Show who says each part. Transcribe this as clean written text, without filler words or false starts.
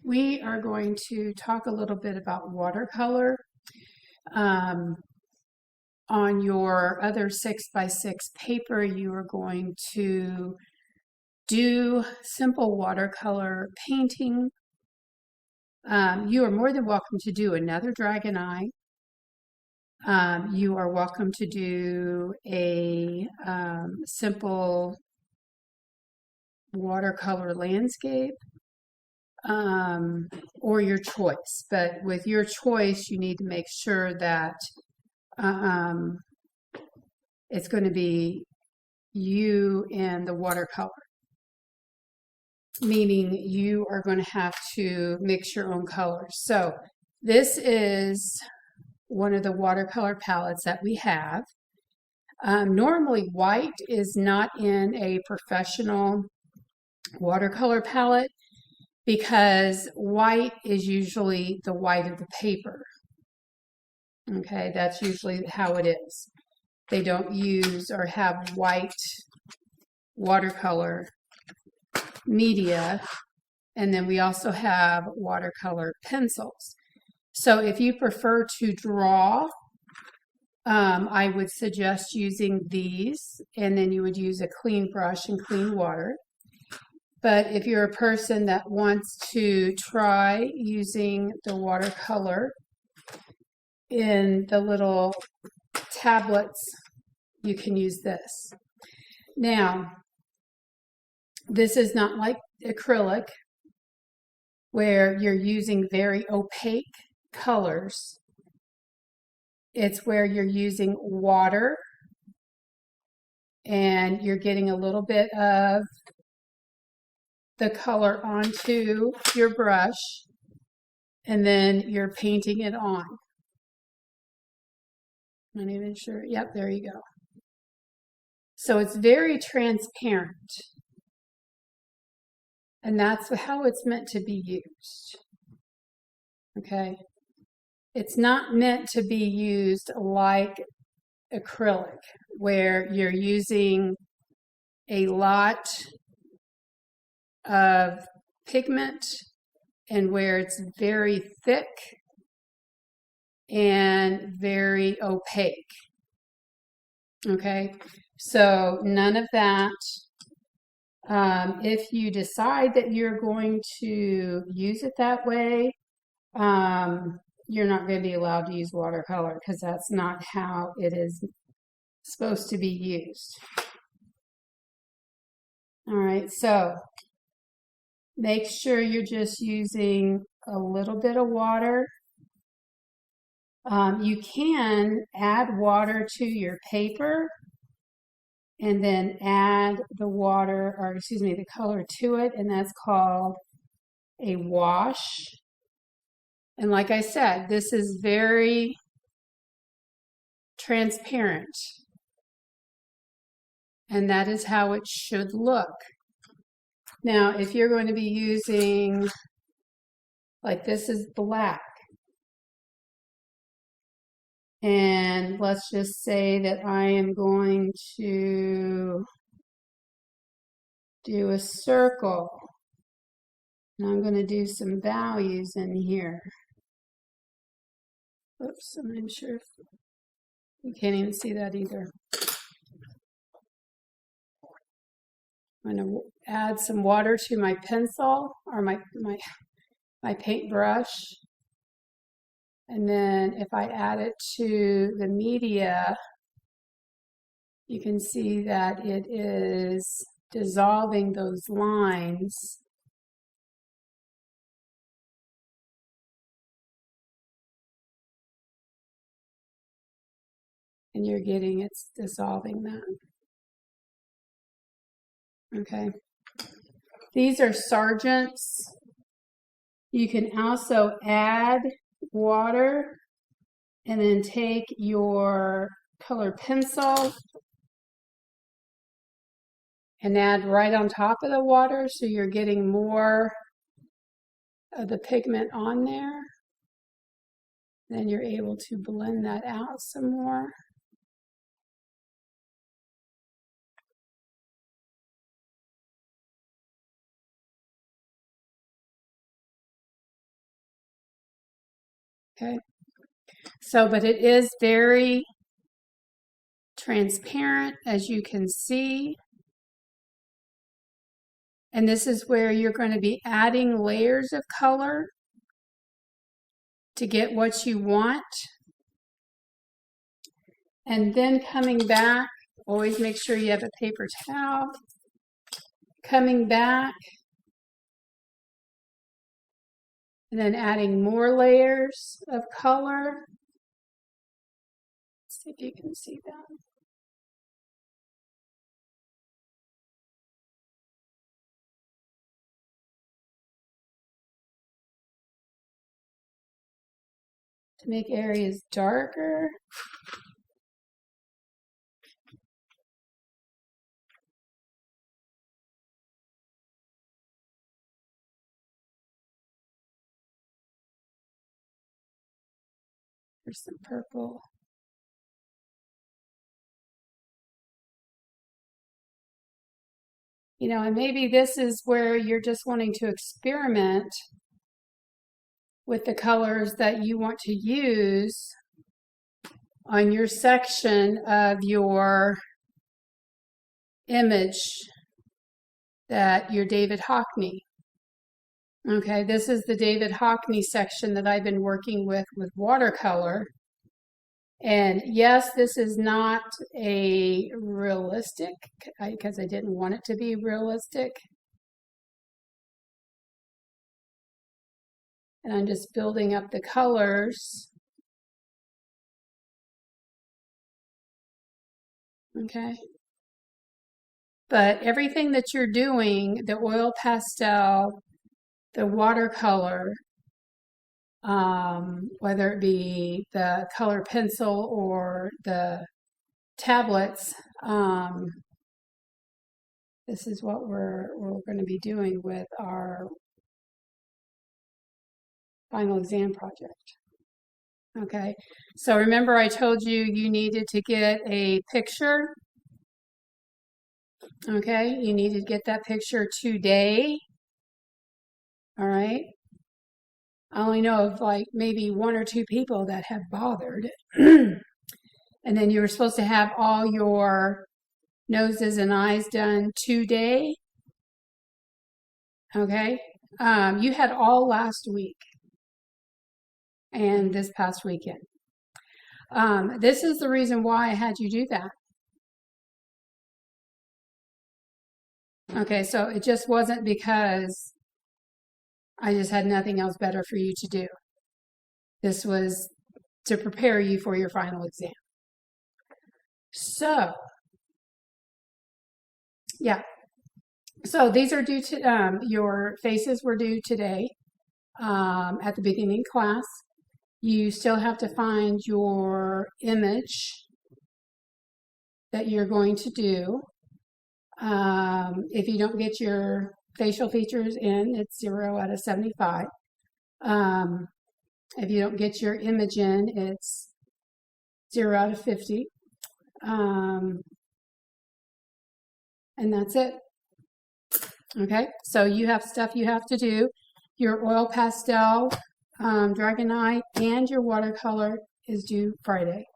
Speaker 1: We are going to talk a little bit about watercolor. Um, on your other 6x6 paper, you are going to do simple watercolor painting. You are more than welcome to do another dragon eye. You are welcome to do a simple watercolor landscape. Or your choice. But with your choice, you need to make sure that it's going to be you and the watercolor, meaning you are going to have to mix your own colors. So this is one of the watercolor palettes that we have. Normally, white is not in a professional watercolor palette, because white is usually the white of the paper. Okay, that's usually how it is. They don't use or have white watercolor media. And then we also have watercolor pencils. So if you prefer to draw, I would suggest using these, and then you would use a clean brush and clean water. But if you're a person that wants to try using the watercolor in the little tablets, you can use this. Now, this is not like acrylic, where you're using very opaque colors. It's where you're using water and you're getting a little bit of the color onto your brush, and then you're painting it on. Not even sure. Yep, there you go. So it's very transparent. And that's how it's meant to be used. Okay? It's not meant to be used like acrylic, where you're using a lot of pigment and where it's very thick and very opaque. Okay, so none of that. If you decide that you're going to use it that way, you're not going to be allowed to use watercolor, because that's not how it is supposed to be used. All right, so make sure you're just using a little bit of water. You can add water to your paper and then add the water, or excuse me, the color to it, and that's called a wash. And like I said, this is very transparent, and that is how it should look. Now, if you're going to be using, like this is black, and let's just say that I am going to do a circle, and I'm going to do some values in here. Oops, I'm not sure if you can't even see that either. I'm going to add some water to my pencil, or my paintbrush. And then if I add it to the media, you can see that it is dissolving those lines. And you're getting it's dissolving that. Okay. These are Sargents. You can also add water and then take your color pencil and add right on top of the water, so you're getting more of the pigment on there. Then you're able to blend that out some more. Okay. So, but it is very transparent, as you can see. And this is where you're going to be adding layers of color to get what you want. And then coming back, always make sure you have a paper towel. Coming back, and then adding more layers of color. Let's see if you can see that. To make areas darker. There's some purple. You know, and maybe this is where you're just wanting to experiment with the colors that you want to use on your section of your image, that your David Hockney. Okay, this is the David Hockney section that I've been working with watercolor. And yes, this is not a realistic, because I didn't want it to be realistic. And I'm just building up the colors. Okay. But everything that you're doing, the oil pastel, the watercolor, whether it be the color pencil or the tablets, this is what we're going to be doing with our final exam project. Okay, so remember I told you you needed to get a picture. Okay, you need to get that picture today. All right. I only know of like maybe 1 or 2 people that have bothered. And then you were supposed to have all your noses and eyes done today. Okay. You had all last week and this past weekend. This is the reason why I had you do that. Okay, so it just wasn't because I just had nothing else better for you to do. This was to prepare you for your final exam. So, yeah. So these are due to, your faces were due today at the beginning class. You still have to find your image that you're going to do. If you don't get your facial features in, it's 0 out of 75. If you don't get your image in, it's 0 out of 50. And that's it. Okay, so you have stuff you have to do. Your oil pastel, Dragonite, and your watercolor is due Friday.